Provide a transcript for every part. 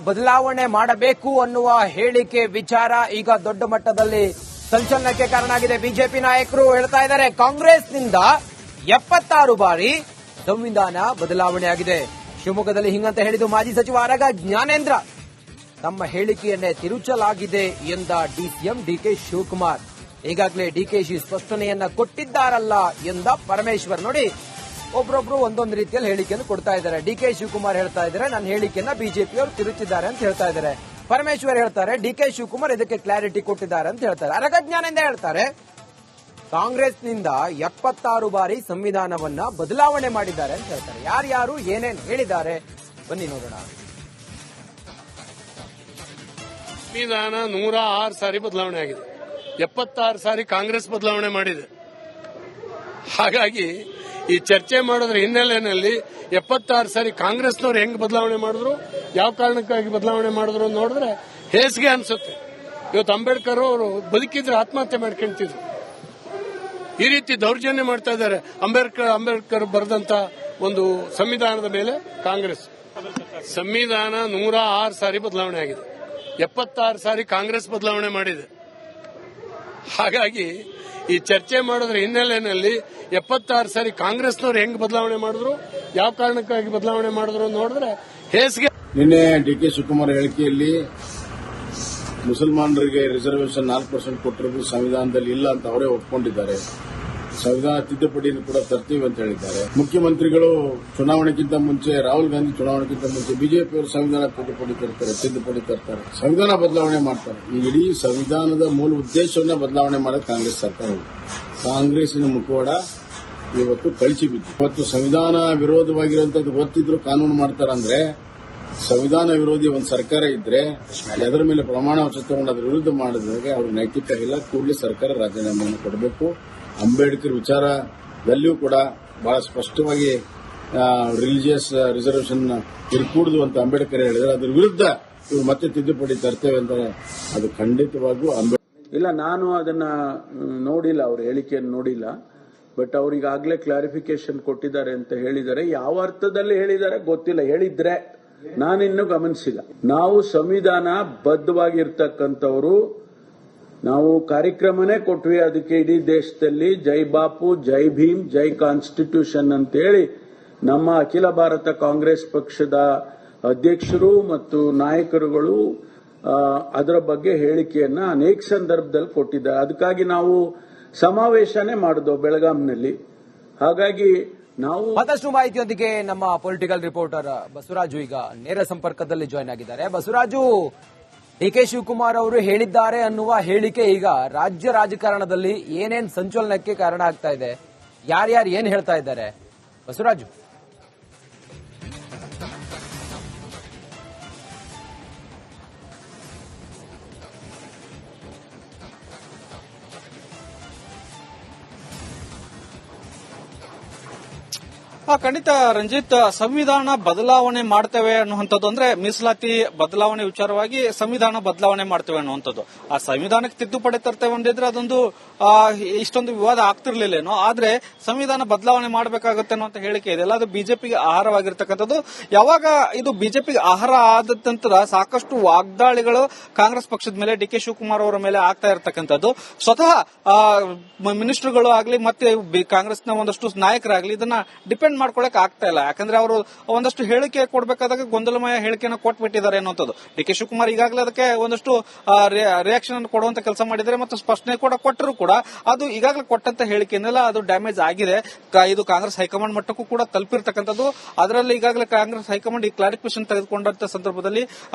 ಬದಲಾವಣೆ ಮಾಡಬೇಕು ಅನ್ನುವ ಹೇಳಿಕೆ ವಿಚಾರ ಈಗ ದೊಡ್ಡ ಮಟ್ಟದಲ್ಲಿ ಸಂಚಲನಕ್ಕೆ ಕಾರಣ ಆಗಿದೆ. ಬಿಜೆಪಿ ನಾಯಕರು ಹೇಳ್ತಾ ಇದ್ದಾರೆ, ಕಾಂಗ್ರೆಸ್ನಿಂದ 76 ಬಾರಿ ಸಂವಿಧಾನ ಬದಲಾವಣೆ ಆಗಿದೆ. ಶಿವಮೊಗ್ಗದಲ್ಲಿ ಹಿಂಗಂತ ಹೇಳಿದ್ದು ಮಾಜಿ ಸಚಿವ ಆರಗ ಜ್ಞಾನೇಂದ್ರ. ತಮ್ಮ ಹೇಳಿಕೆಯನ್ನೇ ತಿರುಚಲಾಗಿದೆ ಎಂದ ಡಿಸಿಎಂ ಡಿಕೆ ಶಿವಕುಮಾರ್. ಈಗಾಗಲೇ ಡಿಕೆಶಿ ಸ್ಪಷ್ಟನೆಯನ್ನ ಕೊಟ್ಟಿದ್ದಾರಲ್ಲ ಎಂದ ಪರಮೇಶ್ವರ್. ನೋಡಿ, ಒಬ್ರೊಬ್ರು ಒಂದೊಂದು ರೀತಿಯಲ್ಲಿ ಹೇಳಿಕೆಯನ್ನು ಕೊಡ್ತಾ ಇದ್ದಾರೆ. ಡಿಕೆ ಶಿವಕುಮಾರ್ ಹೇಳ್ತಾ ಇದ್ದಾರೆ, ನನ್ನ ಹೇಳಿಕೆಯನ್ನ ಬಿಜೆಪಿಯವರು ತಿರುಚಿದ್ದಾರೆ ಅಂತ ಹೇಳ್ತಾ ಇದ್ದಾರೆ. ಪರಮೇಶ್ವರ್ ಹೇಳ್ತಾರೆ, ಡಿಕೆ ಶಿವಕುಮಾರ್ ಇದಕ್ಕೆ ಕ್ಲಾರಿಟಿ ಕೊಟ್ಟಿದ್ದಾರೆ ಅಂತ ಹೇಳ್ತಾರೆ. ಆರಗ ಜ್ಞಾನೇಂದ್ರ ಹೇಳ್ತಾರೆ, ಕಾಂಗ್ರೆಸ್ನಿಂದ 76 ಬಾರಿ ಸಂವಿಧಾನವನ್ನ ಬದಲಾವಣೆ ಮಾಡಿದ್ದಾರೆ ಅಂತ ಹೇಳ್ತಾರೆ. ಯಾರ್ಯಾರು ಏನೇನು ಹೇಳಿದ್ದಾರೆ ಬನ್ನಿ ನೋಡೋಣ. ಸಂವಿಧಾನ 106 ಸಾರಿ ಬದಲಾವಣೆ ಆಗಿದೆ. 76 ಸಾರಿ ಕಾಂಗ್ರೆಸ್ ಬದಲಾವಣೆ ಮಾಡಿದೆ. ಹಾಗಾಗಿ ಈ ಚರ್ಚೆ ಮಾಡೋದ್ರ ಹಿನ್ನೆಲೆಯಲ್ಲಿ 76 ಸಾರಿ ಕಾಂಗ್ರೆಸ್ನವ್ರು ಹೆಂಗ್ ಬದಲಾವಣೆ ಮಾಡಿದ್ರು, ಯಾವ ಕಾರಣಕ್ಕಾಗಿ ಬದಲಾವಣೆ ಮಾಡಿದ್ರು ನೋಡಿದ್ರೆ ಹೇಸಿಗೆ ಅನ್ಸುತ್ತೆ. ಇವತ್ತು ಅಂಬೇಡ್ಕರ್ ಅವರು ಬದುಕಿದ್ರೆ ಆತ್ಮಹತ್ಯೆ ಮಾಡ್ಕೊಂತಿದ್ರು. ಈ ರೀತಿ ದೌರ್ಜನ್ಯ ಮಾಡ್ತಾ ಇದ್ದಾರೆ. ಅಂಬೇಡ್ಕರ್ ಬರೆದಂತ ಒಂದು ಸಂವಿಧಾನದ ಮೇಲೆ ಕಾಂಗ್ರೆಸ್. ಸಂವಿಧಾನ 106 ಸಾರಿ ಬದಲಾವಣೆ ಆಗಿದೆ. 76 ಸಾರಿ ಕಾಂಗ್ರೆಸ್ ಬದಲಾವಣೆ ಮಾಡಿದೆ. ಹಾಗಾಗಿ ಈ ಚರ್ಚೆ ಮಾಡೋದ್ರ ಹಿನ್ನೆಲೆಯಲ್ಲಿ 76 ಸಾರಿ ಕಾಂಗ್ರೆಸ್ನವ್ರು ಹೆಂಗ್ ಬದಲಾವಣೆ ಮಾಡಿದ್ರು, ಯಾವ ಕಾರಣಕ್ಕಾಗಿ ಬದಲಾವಣೆ ಮಾಡಿದ್ರು ನೋಡಿದ್ರೆ ಹೇಸಿಗೆ. ನಿನ್ನೆ ಡಿಕೆ ಶಿವಕುಮಾರ್ ಹೇಳಿಕೆಯಲ್ಲಿ ಮುಸಲ್ಮಾನರಿಗೆ ರಿಸರ್ವೇಷನ್ 4% ಕೊಟ್ಟಿರೋದು ಸಂವಿಧಾನದಲ್ಲಿ ಇಲ್ಲ ಅಂತ ಅವರೇ ಒಪ್ಪಿಕೊಂಡಿದ್ದಾರೆ. ಸಂವಿಧಾನ ತಿದ್ದುಪಡಿಯನ್ನು ಕೂಡ ತರ್ತೀವಿ ಅಂತ ಹೇಳಿದ್ದಾರೆ. ಮುಖ್ಯಮಂತ್ರಿಗಳು ಚುನಾವಣೆಗಿಂತ ಮುಂಚೆ, ರಾಹುಲ್ ಗಾಂಧಿ ಚುನಾವಣೆಗಿಂತ ಮುಂಚೆ ಬಿಜೆಪಿಯವರು ಸಂವಿಧಾನ ತಿದ್ದುಪಡಿ ತರ್ತಾರೆ, ಸಂವಿಧಾನ ಬದಲಾವಣೆ ಮಾಡ್ತಾರೆ. ಈ ಇಡೀ ಸಂವಿಧಾನದ ಮೂಲ ಉದ್ದೇಶವನ್ನ ಬದಲಾವಣೆ ಮಾಡೋದು ಕಾಂಗ್ರೆಸ್ ಸರ್ಕಾರ. ಕಾಂಗ್ರೆಸ್ಸಿನ ಮುಖವಾಡ ಇವತ್ತು ಕಳಚಿ ಬಿದ್ದು, ಇವತ್ತು ಸಂವಿಧಾನ ವಿರೋಧವಾಗಿರುವಂತದ್ದು ಗೊತ್ತಿದ್ರು ಕಾನೂನು ಮಾಡ್ತಾರಂದ್ರೆ, ಸಂವಿಧಾನ ವಿರೋಧಿ ಒಂದು ಸರ್ಕಾರ ಇದ್ರೆ ಅದರ ಮೇಲೆ ಪ್ರಮಾಣ ವಚನ ತಗೊಂಡು ಅದರ ವಿರುದ್ಧ ಮಾಡಿದಾಗ ಅವ್ರಿಗೆ ನೈತಿಕ ಇಲ್ಲ. ಕೂಡಲೇ ಸರ್ಕಾರ ರಾಜೀನಾಮೆಯನ್ನು ಕೊಡಬೇಕು. ಅಂಬೇಡ್ಕರ್ ವಿಚಾರದಲ್ಲಿಯೂ ಕೂಡ ಬಹಳ ಸ್ಪಷ್ಟವಾಗಿ ರಿಲಿಜಿಯಸ್ ರಿಸರ್ವೇಷನ್ ಇರಕೂಡದು ಅಂತ ಅಂಬೇಡ್ಕರ್ ಹೇಳಿದರೆ, ಅದರ ವಿರುದ್ಧ ಇವರು ಮತ್ತೆ ತಿದ್ದುಪಡಿ ತರ್ತೇವೆ ಅಂದರೆ ಅದು ಖಂಡಿತವಾಗೂ ಇಲ್ಲ. ನಾನು ಅದನ್ನ ನೋಡಿಲ್ಲ, ಅವ್ರ ಹೇಳಿಕೆಯನ್ನು ನೋಡಿಲ್ಲ. ಬಟ್ ಅವ್ರಿಗಾಗಲೇ ಕ್ಲಾರಿಫಿಕೇಶನ್ ಕೊಟ್ಟಿದ್ದಾರೆ ಅಂತ ಹೇಳಿದ್ದಾರೆ. ಯಾವ ಅರ್ಥದಲ್ಲಿ ಹೇಳಿದ್ದಾರೆ ಗೊತ್ತಿಲ್ಲ. ಹೇಳಿದ್ರೆ ನಾನಿನ್ನೂ ಗಮನಿಸಿಲ್ಲ. ನಾವು ಸಂವಿಧಾನ ಬದ್ಧವಾಗಿರ್ತಕ್ಕಂಥವ್ರು. ನಾವು ಕಾರ್ಯಕ್ರಮನೇ ಕೊಟ್ವಿ ಅದಕ್ಕೆ, ಇಡೀ ದೇಶದಲ್ಲಿ ಜೈ ಬಾಪು, ಜೈ ಭೀಮ್, ಜೈ ಕಾನ್ಸ್ಟಿಟ್ಯೂಷನ್ ಅಂತೇಳಿ ನಮ್ಮ ಅಖಿಲ ಭಾರತ ಕಾಂಗ್ರೆಸ್ ಪಕ್ಷದ ಅಧ್ಯಕ್ಷರು ಮತ್ತು ನಾಯಕರುಗಳು ಅದರ ಬಗ್ಗೆ ಹೇಳಿಕೆಯನ್ನ ಅನೇಕ ಸಂದರ್ಭದಲ್ಲಿ ಕೊಟ್ಟಿದ್ದಾರೆ. ಅದಕ್ಕಾಗಿ ನಾವು ಸಮಾವೇಶನೇ ಮಾಡಿದ್ವು ಬೆಳಗಾಂನಲ್ಲಿ. ಹಾಗಾಗಿ ನಾವು ಮತ್ತಷ್ಟು ಮಾಹಿತಿಯೊಂದಿಗೆ ನಮ್ಮ ಪೊಲಿಟಿಕಲ್ ರಿಪೋರ್ಟರ್ ಬಸವರಾಜು ಈಗ ನೇರ ಸಂಪರ್ಕದಲ್ಲಿ ಜಾಯ್ನ್ ಆಗಿದ್ದಾರೆ. ಬಸವರಾಜು, ಡಿಕೆ ಶಿವಕುಮಾರ್ ಅವರು ಹೇಳಿದ್ದಾರೆ ಅನ್ನುವ ಹೇಳಿಕೆ ಈಗ ರಾಜ್ಯ ರಾಜಕಾರಣದಲ್ಲಿ ಏನೇನ್ ಸಂಚಲನಕ್ಕೆ ಕಾರಣ ಆಗ್ತಾ ಇದೆ, ಯಾರ್ಯಾರು ಏನ್ ಹೇಳ್ತಾ ಇದ್ದಾರೆ ಬಸವರಾಜು? ಖಂಡಿತ ರಂಜಿತ್, ಸಂವಿಧಾನ ಬದಲಾವಣೆ ಮಾಡ್ತೇವೆ ಅನ್ನುವಂಥದ್ದು ಅಂದ್ರೆ ಮೀಸಲಾತಿ ಬದಲಾವಣೆ ವಿಚಾರವಾಗಿ ಸಂವಿಧಾನ ಬದಲಾವಣೆ ಮಾಡ್ತೇವೆ ಅನ್ನುವಂಥದ್ದು. ಆ ಸಂವಿಧಾನಕ್ಕೆ ತಿದ್ದುಪಡಿ ತರ್ತೇವೆ ಅಂದಿದ್ರೆ ಅದೊಂದು ಇಷ್ಟೊಂದು ವಿವಾದ ಆಗ್ತಿರ್ಲಿಲ್ಲೇನೋ. ಆದ್ರೆ ಸಂವಿಧಾನ ಬದಲಾವಣೆ ಮಾಡಬೇಕಾಗುತ್ತೆ ಅನ್ನುವಂತ ಹೇಳಿಕೆ ಇದೆಯಲ್ಲ, ಅದು ಬಿಜೆಪಿಗೆ ಆಹಾರವಾಗಿರ್ತಕ್ಕಂಥದ್ದು. ಯಾವಾಗ ಇದು ಬಿಜೆಪಿಗೆ ಆಹಾರ ಆದ ನಂತರ ಸಾಕಷ್ಟು ವಾಗ್ದಾಳಿಗಳು ಕಾಂಗ್ರೆಸ್ ಪಕ್ಷದ ಮೇಲೆ, ಡಿಕೆ ಶಿವಕುಮಾರ್ ಅವರ ಮೇಲೆ ಆಗ್ತಾ ಇರತಕ್ಕಂಥದ್ದು. ಸ್ವತಃ ಮಿನಿಸ್ಟರ್ಗಳು ಆಗ್ಲಿ ಮತ್ತೆ ಕಾಂಗ್ರೆಸ್ನ ಒಂದಷ್ಟು ನಾಯಕರಾಗ್ಲಿ ಇದನ್ನ ಡಿಪೆಂಡ್ ಮಾಡ್ಕೊಳಕ್ ಆಗ್ತಾ ಇಲ್ಲ. ಯಾಕಂದ್ರೆ ಅವರು ಒಂದಷ್ಟು ಹೇಳಿಕೆ ಕೊಡಬೇಕಾದಾಗ ಗೊಂದಲಮಯ ಹೇಳಿಕೆಯನ್ನು ಕೊಟ್ಬಿಟ್ಟಿದ್ದಾರೆ ಅನ್ನುವಂಥದ್ದು. ಡಿಕೆ ಶಿವಕುಮಾರ್ ಈಗಾಗಲೇ ಅದಕ್ಕೆ ಒಂದಷ್ಟು ರಿಯಾಕ್ಷನ್ ಕೊಡುವಂತ ಕೆಲಸ ಮಾಡಿದ್ದಾರೆ ಮತ್ತು ಸ್ಪಷ್ಟನೆ ಕೂಡ ಕೊಟ್ಟರು ಕೂಡ ಅದು ಈಗಾಗಲೇ ಕೊಟ್ಟಂತ ಹೇಳಿಕೆನೆಲ್ಲ ಅದು ಡ್ಯಾಮೇಜ್ ಆಗಿದೆ. ಇದು ಕಾಂಗ್ರೆಸ್ ಹೈಕಮಾಂಡ್ ಮಟ್ಟಕ್ಕೂ ಕೂಡ ತಲುಪಿರ್ತಕ್ಕಂಥದ್ದು. ಅದರಲ್ಲಿ ಈಗಾಗಲೇ ಕಾಂಗ್ರೆಸ್ ಹೈಕಮಾಂಡ್ ಈ ಕ್ಲಾರಿಫಿಕೇಶನ್ ತೆಗೆದುಕೊಂಡಂತ ಸಂದರ್ಭದಲ್ಲಿ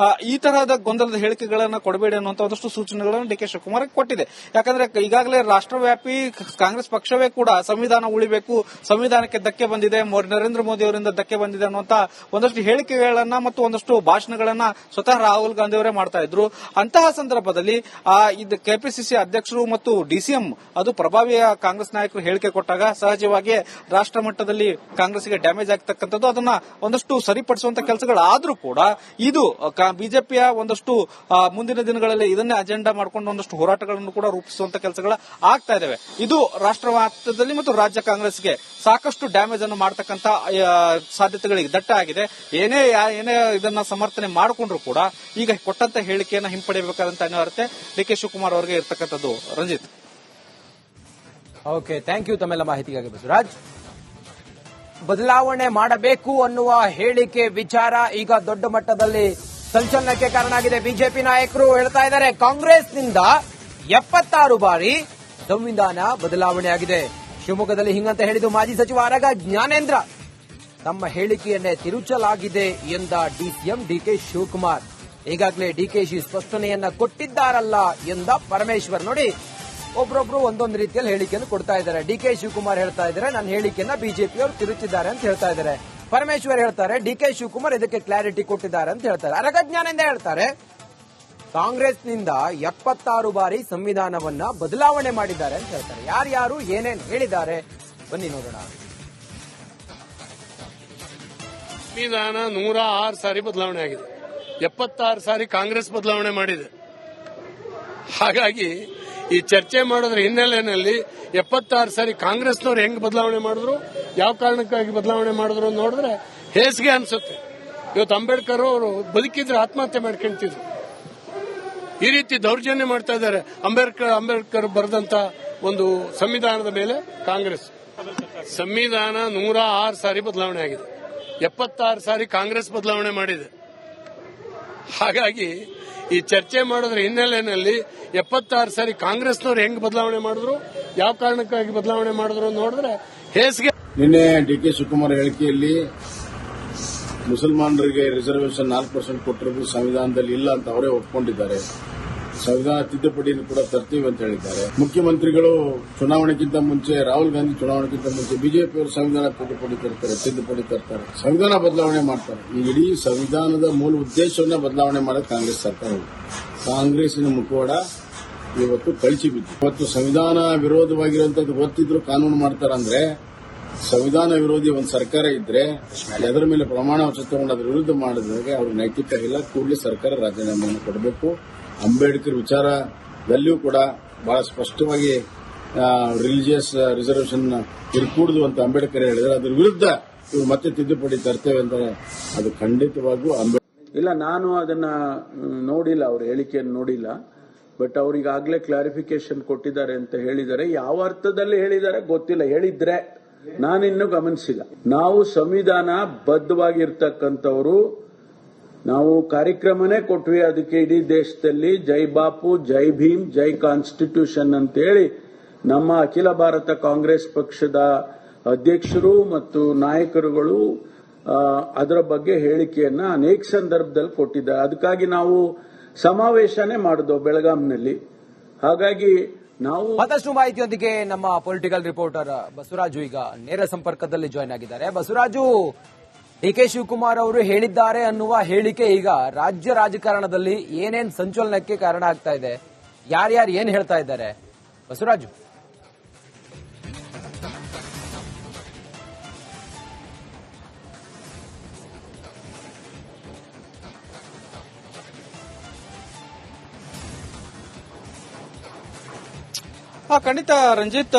ಈ ತರಹದ ಗೊಂದಲದ ಹೇಳಿಕೆಗಳನ್ನು ಕೊಡಬೇಡಿ ಅನ್ನುವಂತ ಒಂದಷ್ಟು ಸೂಚನೆಗಳನ್ನು ಡಿಕೆ ಶಿವಕುಮಾರ್ ಕೊಟ್ಟಿದೆ. ಯಾಕಂದ್ರೆ ಈಗಾಗಲೇ ರಾಷ್ಟ್ರವ್ಯಾಪಿ ಕಾಂಗ್ರೆಸ್ ಪಕ್ಷವೇ ಕೂಡ ಸಂವಿಧಾನ ಉಳಿಬೇಕು, ಸಂವಿಧಾನಕ್ಕೆ ಧಕ್ಕೆ ಬಂದಿದೆ, ನರೇಂದ್ರ ಮೋದಿ ಅವರಿಂದ ಧಕ್ಕೆ ಬಂದಿದೆ ಅನ್ನುವಂತ ಒಂದಷ್ಟು ಹೇಳಿಕೆಗಳನ್ನ ಮತ್ತು ಒಂದಷ್ಟು ಭಾಷಣಗಳನ್ನ ಸ್ವತಃ ರಾಹುಲ್ ಗಾಂಧಿ ಅವರೇ ಮಾಡ್ತಾ ಇದ್ರು. ಅಂತಹ ಸಂದರ್ಭದಲ್ಲಿ ಇದು ಕೆಪಿಸಿಸಿ ಅಧ್ಯಕ್ಷರು ಮತ್ತು ಡಿಸಿಎಂ ಅದು ಪ್ರಭಾವಿ ಕಾಂಗ್ರೆಸ್ ನಾಯಕರು ಹೇಳಿಕೆ ಕೊಟ್ಟಾಗ ಸಹಜವಾಗಿ ರಾಷ್ಟ್ರ ಮಟ್ಟದಲ್ಲಿ ಕಾಂಗ್ರೆಸ್ಗೆ ಡ್ಯಾಮೇಜ್ ಆಗ್ತಕ್ಕಂಥದ್ದು. ಅದನ್ನ ಒಂದಷ್ಟು ಸರಿಪಡಿಸುವಂತ ಕೆಲಸಗಳಾದ್ರೂ ಕೂಡ ಇದು ಬಿಜೆಪಿಯ ಒಂದಷ್ಟು ಮುಂದಿನ ದಿನಗಳಲ್ಲಿ ಇದನ್ನೇ ಅಜೆಂಡಾ ಮಾಡಿಕೊಂಡು ಒಂದಷ್ಟು ಹೋರಾಟಗಳನ್ನು ಕೂಡ ರೂಪಿಸುವಂತ ಕೆಲಸಗಳು ಆಗ್ತಾ ಇದಾವೆ. ಇದು ರಾಷ್ಟ್ರ ಮಟ್ಟದಲ್ಲಿ ಮತ್ತು ರಾಜ್ಯ ಕಾಂಗ್ರೆಸ್ಗೆ ಸಾಕಷ್ಟು ಡ್ಯಾಮೇಜ್ ಅನ್ನು ಮಾಡ್ತಕ್ಕಂಥ ಆಗ್ತಕ್ಕಂತ ಸಾಧ್ಯತೆಗಳಿಗೆ ದಟ್ಟ ಆಗಿದೆ. ಏನೇ ಇದನ್ನ ಸಮರ್ಥನೆ ಮಾಡಿಕೊಂಡ್ರು ಕೂಡ ಈಗ ಕೊಟ್ಟಂತ ಹೇಳಿಕೆಯನ್ನ ಹಿಂಪಡೆಯಬೇಕಾದಂತ ಅನಿವಾರ್ಯತೆ ಡಿ.ಕೆ. ಶಿವಕುಮಾರ್ ಅವರಿಗೆ ಇರ್ತಕ್ಕಂಥದ್ದು. ರಂಜಿತ್. ಓಕೆ, ಥ್ಯಾಂಕ್ ಯು ತಮ್ಮೆಲ್ಲ ಮಾಹಿತಿಗಾಗಿ ಬಸವರಾಜ್. ಬದಲಾವಣೆ ಮಾಡಬೇಕು ಅನ್ನುವ ಹೇಳಿಕೆ ವಿಚಾರ ಈಗ ದೊಡ್ಡ ಮಟ್ಟದಲ್ಲಿ ಸಂಚಲನಕ್ಕೆ ಕಾರಣ ಆಗಿದೆ. ಬಿಜೆಪಿ ನಾಯಕರು ಹೇಳ್ತಾ ಇದ್ದಾರೆ, ಕಾಂಗ್ರೆಸ್ನಿಂದ 76 ಬಾರಿ ಸಂವಿಧಾನ ಬದಲಾವಣೆ ಆಗಿದೆ. ಶಿವಮೊಗ್ಗದಲ್ಲಿ ಹಿಂಗಂತ ಹೇಳಿದ್ದು ಮಾಜಿ ಸಚಿವ ಆರಗ ಜ್ಞಾನೇಂದ್ರ. ತಮ್ಮ ಹೇಳಿಕೆಯನ್ನೇ ತಿರುಚಲಾಗಿದೆ ಎಂದ ಡಿಸಿಎಂ ಡಿ.ಕೆ. ಶಿವಕುಮಾರ್. ಈಗಾಗಲೇ ಡಿಕೆಶಿ ಸ್ಪಷ್ಟನೆಯನ್ನ ಕೊಟ್ಟಿದ್ದಾರಲ್ಲ ಎಂದ ಪರಮೇಶ್ವರ್. ನೋಡಿ, ಒಬ್ರೊಬ್ರು ಒಂದೊಂದು ರೀತಿಯಲ್ಲಿ ಹೇಳಿಕೆಯನ್ನು ಕೊಡ್ತಾ ಇದ್ದಾರೆ. ಡಿ.ಕೆ. ಶಿವಕುಮಾರ್ ಹೇಳ್ತಾ ಇದ್ದಾರೆ, ನನ್ನ ಹೇಳಿಕೆಯನ್ನ ಬಿಜೆಪಿಯವರು ತಿರುಚಿದ್ದಾರೆ ಅಂತ ಹೇಳ್ತಾ ಇದ್ದಾರೆ. ಪರಮೇಶ್ವರ್ ಹೇಳ್ತಾರೆ, ಡಿ.ಕೆ. ಶಿವಕುಮಾರ್ ಇದಕ್ಕೆ ಕ್ಲಾರಿಟಿ ಕೊಟ್ಟಿದ್ದಾರೆ ಅಂತ ಹೇಳ್ತಾರೆ. ಆರಗ ಜ್ಞಾನೇಂದ್ರ ಹೇಳ್ತಾರೆ, ಕಾಂಗ್ರೆಸ್ನಿಂದ 76 ಬಾರಿ ಸಂವಿಧಾನವನ್ನ ಬದಲಾವಣೆ ಮಾಡಿದ್ದಾರೆ ಅಂತ ಹೇಳ್ತಾರೆ. ಯಾರ್ಯಾರು ಏನೇನು ಹೇಳಿದ್ದಾರೆ ಬನ್ನಿ ನೋಡೋಣ. ಸಂವಿಧಾನ 106 ಸಾರಿ ಬದಲಾವಣೆ ಆಗಿದೆ. 76 ಸಾರಿ ಕಾಂಗ್ರೆಸ್ ಬದಲಾವಣೆ ಮಾಡಿದೆ. ಹಾಗಾಗಿ ಈ ಚರ್ಚೆ ಮಾಡೋದ್ರ ಹಿನ್ನೆಲೆಯಲ್ಲಿ 76 ಸಾರಿ ಕಾಂಗ್ರೆಸ್ನವ್ರು ಹೆಂಗ್ ಬದಲಾವಣೆ ಮಾಡಿದ್ರು, ಯಾವ ಕಾರಣಕ್ಕಾಗಿ ಬದಲಾವಣೆ ಮಾಡಿದ್ರು ನೋಡಿದ್ರೆ ಹೇಸಿಗೆ ಅನ್ಸುತ್ತೆ. ಇವತ್ತು ಅಂಬೇಡ್ಕರ್ ಅವರು ಬದುಕಿದ್ರೆ ಆತ್ಮಹತ್ಯೆ ಮಾಡ್ಕೊಂತಿದ್ರು. ಈ ರೀತಿ ದೌರ್ಜನ್ಯ ಮಾಡ್ತಾ ಇದ್ದಾರೆ. ಅಂಬೇಡ್ಕರ್ ಬರೆದಂತ ಒಂದು ಸಂವಿಧಾನದ ಮೇಲೆ ಕಾಂಗ್ರೆಸ್. ಸಂವಿಧಾನ 106 ಸಾರಿ ಬದಲಾವಣೆ ಆಗಿದೆ. 76 ಸಾರಿ ಕಾಂಗ್ರೆಸ್ ಬದಲಾವಣೆ ಮಾಡಿದೆ. ಹಾಗಾಗಿ ಈ ಚರ್ಚೆ ಮಾಡೋದ್ರ ಹಿನ್ನೆಲೆಯಲ್ಲಿ 76 ಸಾರಿ ಕಾಂಗ್ರೆಸ್ನವ್ರು ಹೆಂಗ್ ಬದಲಾವಣೆ ಮಾಡಿದ್ರು, ಯಾವ ಕಾರಣಕ್ಕಾಗಿ ಬದಲಾವಣೆ ಮಾಡಿದ್ರು ನೋಡಿದ್ರೆ ಹೇಸಿಗೆ. ನಿನ್ನೆ ಡಿ.ಕೆ. ಶಿವಕುಮಾರ್ ಹೇಳಿಕೆಯಲ್ಲಿ ಮುಸಲ್ಮಾನರಿಗೆ ರಿಸರ್ವೇಶನ್ 4% ಕೊಟ್ಟಿರೋದು ಸಂವಿಧಾನದಲ್ಲಿ ಇಲ್ಲ ಅಂತ ಅವರೇ ಒಪ್ಕೊಂಡಿದ್ದಾರೆ. ಸಂವಿಧಾನ ತಿದ್ದುಪಡಿಯನ್ನು ಕೂಡ ತರ್ತೀವಿ ಅಂತ ಹೇಳಿದ್ದಾರೆ. ಮುಖ್ಯಮಂತ್ರಿಗಳು ಚುನಾವಣೆಗಿಂತ ಮುಂಚೆ, ರಾಹುಲ್ ಗಾಂಧಿ ಚುನಾವಣೆಗಿಂತ ಮುಂಚೆ ಬಿಜೆಪಿಯವರು ಸಂವಿಧಾನ ತಿದ್ದುಪಡಿ ತರ್ತಾರೆ, ಸಂವಿಧಾನ ಬದಲಾವಣೆ ಮಾಡ್ತಾರೆ. ಈ ಇಡೀ ಸಂವಿಧಾನದ ಮೂಲ ಉದ್ದೇಶವನ್ನ ಬದಲಾವಣೆ ಮಾಡೋದು ಕಾಂಗ್ರೆಸ್ ಸರ್ಕಾರ. ಕಾಂಗ್ರೆಸ್ಸಿನ ಮುಖವಾಡ ಇವತ್ತು ಕಳಚಿ ಬಿದ್ದು, ಇವತ್ತು ಸಂವಿಧಾನ ವಿರೋಧವಾಗಿರುವಂತದ್ದು ಗೊತ್ತಿದ್ರು ಕಾನೂನು ಮಾಡ್ತಾರಂದ್ರೆ, ಸಂವಿಧಾನ ವಿರೋಧಿ ಒಂದು ಸರ್ಕಾರ ಇದ್ರೆ ಅದರ ಮೇಲೆ ಪ್ರಮಾಣ ವಚನ ತಗೊಂಡು ಅದರ ವಿರುದ್ಧ ಮಾಡಿದಾಗ ಅವ್ರಿಗೆ ನೈತಿಕ ಇಲ್ಲ. ಕೂಡಲೇ ಸರ್ಕಾರ ರಾಜೀನಾಮೆಯನ್ನು ಕೊಡಬೇಕು. ಅಂಬೇಡ್ಕರ್ ವಿಚಾರದಲ್ಲಿಯೂ ಕೂಡ ಬಹಳ ಸ್ಪಷ್ಟವಾಗಿ ರಿಲಿಜಿಯಸ್ ರಿಸರ್ವೇಶನ್ ಇರ್ಕೂಡುದು ಅಂತ ಅಂಬೇಡ್ಕರ್ ಹೇಳಿದ್ರೆ, ಅದ್ರ ವಿರುದ್ಧ ಇವರು ಮತ್ತೆ ತಿದ್ದುಪಡಿ ತರ್ತೇವೆ ಅಂದರೆ ಅದು ಖಂಡಿತವಾಗಿಯೂ ಇಲ್ಲ. ನಾನು ಅದನ್ನ ನೋಡಿಲ್ಲ, ಅವ್ರ ಹೇಳಿಕೆಯನ್ನು ನೋಡಿಲ್ಲ. ಬಟ್ ಅವ್ರಿಗಾಗಲೇ ಕ್ಲಾರಿಫಿಕೇಶನ್ ಕೊಟ್ಟಿದ್ದಾರೆ ಅಂತ ಹೇಳಿದ್ದಾರೆ. ಯಾವ ಅರ್ಥದಲ್ಲಿ ಹೇಳಿದ್ದಾರೆ ಗೊತ್ತಿಲ್ಲ. ಹೇಳಿದ್ರೆ ನಾನಿನ್ನೂ ಗಮನಿಸಿಲ್ಲ. ನಾವು ಸಂವಿಧಾನ ಬದ್ಧವಾಗಿರ್ತಕ್ಕಂಥವ್ರು. ನಾವು ಕಾರ್ಯಕ್ರಮನೇ ಕೊಟ್ವಿ ಅದಕ್ಕೆ ಇಡೀ ದೇಶದಲ್ಲಿ, ಜೈ ಬಾಪು, ಜೈ ಭೀಮ್, ಜೈ ಕಾನ್ಸ್ಟಿಟ್ಯೂಷನ್ ಅಂತೇಳಿ ನಮ್ಮ ಅಖಿಲ ಭಾರತ ಕಾಂಗ್ರೆಸ್ ಪಕ್ಷದ ಅಧ್ಯಕ್ಷರು ಮತ್ತು ನಾಯಕರುಗಳು ಅದರ ಬಗ್ಗೆ ಹೇಳಿಕೆಯನ್ನ ಅನೇಕ ಸಂದರ್ಭದಲ್ಲಿ ಕೊಟ್ಟಿದ್ದಾರೆ. ಅದಕ್ಕಾಗಿ ನಾವು ಸಮಾವೇಶನೇ ಮಾಡಿದ್ವು ಬೆಳಗಾಂನಲ್ಲಿ. ಹಾಗಾಗಿ ನಾವು ಮತ್ತಷ್ಟು ಮಾಹಿತಿಯೊಂದಿಗೆ ನಮ್ಮ ಪೊಲಿಟಿಕಲ್ ರಿಪೋರ್ಟರ್ ಬಸವರಾಜು ಈಗ ನೇರ ಸಂಪರ್ಕದಲ್ಲಿ ಜಾಯ್ನ್ ಆಗಿದ್ದಾರೆ. ಬಸವರಾಜು, ಡಿ.ಕೆ. ಶಿವಕುಮಾರ್ ಅವರು ಹೇಳಿದ್ದಾರೆ ಅನ್ನುವ ಹೇಳಿಕೆ ಈಗ ರಾಜ್ಯ ರಾಜಕಾರಣದಲ್ಲಿ ಏನೇನ್ ಸಂಚಲನಕ್ಕೆ ಕಾರಣ ಆಗ್ತಾ ಇದೆ, ಯಾರ್ಯಾರು ಏನ್ ಹೇಳ್ತಾ ಇದ್ದಾರೆ ಬಸವರಾಜು? ಖಂಡಿತ ರಂಜಿತ್.